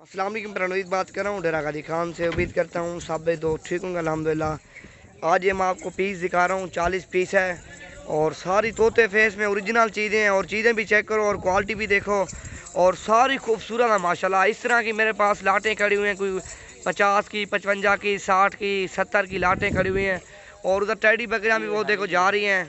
अस्सलाम वालेकुम, प्रणवीत बात कर रहा हूँ डेरा गाजी खान से। उम्मीद करता हूँ सब तो ठीक होंगे अल्हम्दुलिल्लाह। आज ये मैं आपको पीस दिखा रहा हूँ, 40 पीस है और सारी तोते फेस में ओरिजिनल चीज़ें हैं और चीज़ें भी चेक करो और क्वालिटी भी देखो और सारी खूबसूरत है माशाल्लाह। इस तरह की मेरे पास लाटें खड़ी हुई हैं, कोई 50 की, 55 की, 60 की, 70 की लाटें खड़ी हुई हैं और उधर टेडी बकरियाँ भी वो देखो जा रही हैं।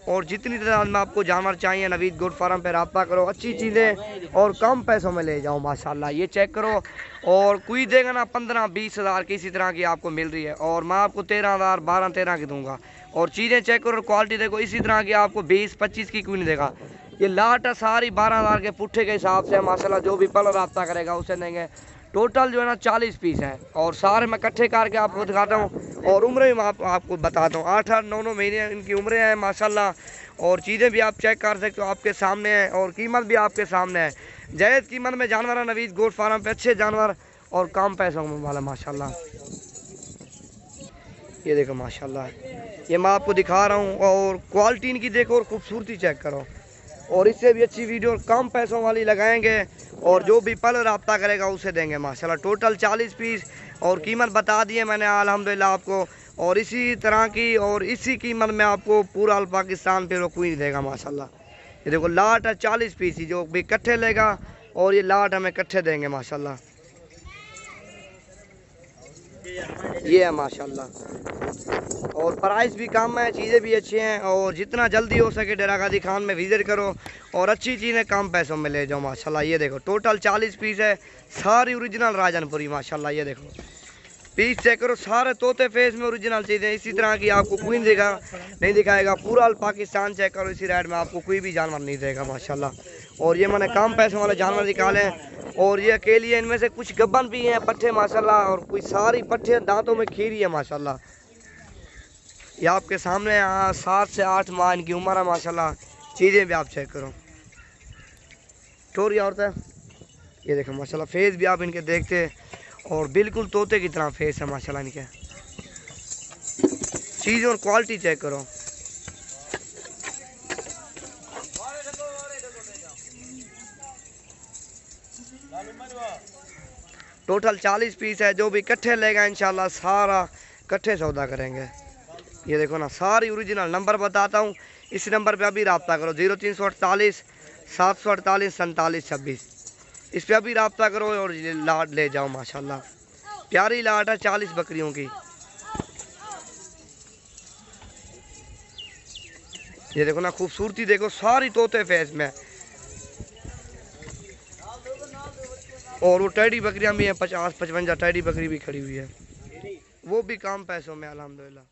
और जितनी तादाद में आपको जानवर चाहिए नवीद गोट फार्म पे रब्ता करो, अच्छी चीज़ें और कम पैसों में ले जाओ माशाल्लाह। ये चेक करो और कोई देगा ना 15-20 हज़ार की इसी तरह की आपको मिल रही है और मैं आपको 13,000 12-13 की दूंगा। और चीज़ें चेक करो और क्वालिटी देखो, इसी तरह की आपको 20-25 की कोई नहीं देगा। ये लाट है सारी 12,000 के पुट्ठे के हिसाब से माशाल्लाह। जो भी पल रब्ता करेगा उसे देंगे। टोटल जो है ना 40 पीस हैं और सारे मैं इकट्ठे करके आपको दिखाता हूँ और उम्र भी मैं आपको बताता हूँ। 8-8 9-9 महीने इनकी उम्रें हैं माशाल्लाह। और चीज़ें भी आप चेक कर सकते हो, आपके सामने है और कीमत भी आपके सामने है। जायज़ कीमत में जानवर है नवीद गोट फार्म पे, अच्छे जानवर और कम पैसों में वाला माशाल्लाह। ये देखो माशाल्लाह, ये मैं आपको दिखा रहा हूँ और क्वालिटी इनकी देखो और खूबसूरती चेक करो। और इससे भी अच्छी वीडियो और कम पैसों वाली लगाएंगे और जो भी पल रब्ता करेगा उसे देंगे माशाल्लाह। टोटल 40 पीस और कीमत बता दी है मैंने अल्हम्दुलिल्लाह आपको। और इसी तरह की और इसी कीमत में आपको पूरा पाकिस्तान पे कोई नहीं देगा माशाल्लाह। ये देखो लाट है 40 पीस ही, जो भी इकट्ठे लेगा और ये लाट हमें इकट्ठे देंगे माशाल्लाह। ये है माशाल्लाह और प्राइस भी कम है, चीज़ें भी अच्छी हैं और जितना जल्दी हो सके डेरा गाजी खान में विज़िट करो और अच्छी चीज़ें कम पैसों में ले जाओ माशाल्लाह। ये देखो टोटल 40 पीस है, सारी ओरिजिनल राजनपुरी माशाल्लाह। ये देखो पीस चेक करो, सारे तोते फेस में ओरिजिनल चीज़ें, इसी तरह की आपको कोई नहीं दिखाएगा। पूरा पाकिस्तान चेक करो, इसी राइड में आपको कोई भी जानवर नहीं देगा माशाल्लाह। और ये मैंने कम पैसों वाले जानवर निकाले हैं और ये अकेली है, इनमें से कुछ गब्बन भी हैं पट्ठे माशाल्लाह और कोई सारी पट्ठे दांतों में खीरी है माशाल्लाह। ये आपके सामने 7 से 8 माह इनकी उम्र है माशाल्लाह। चीज़ें भी आप चेक करो, टोरी औरत है। ये देखो माशाल्लाह, फेस भी आप इनके देखते और बिल्कुल तोते की तरह फेस है माशाल्लाह इनके। चीज़ और क्वालिटी चेक करो। टोटल 40 पीस है, जो भी इकट्ठे लेगा इंशाल्लाह सारा इकट्ठे सौदा करेंगे। ये देखो ना सारी ओरिजिनल। नंबर बताता हूँ, इस नंबर पे अभी रब्ता करो 0348 748 47 26। इस पे अभी रब्ता करो और लाट ले जाओ माशाल्लाह। प्यारी लाट है 40 बकरियों की। ये देखो ना खूबसूरती देखो, सारी तोते फेस में और वो टेडी बकरियां भी हैं 50-55 टेडी बकरी भी खड़ी हुई है, वो भी कम पैसों में अल्हम्दुलिल्लाह।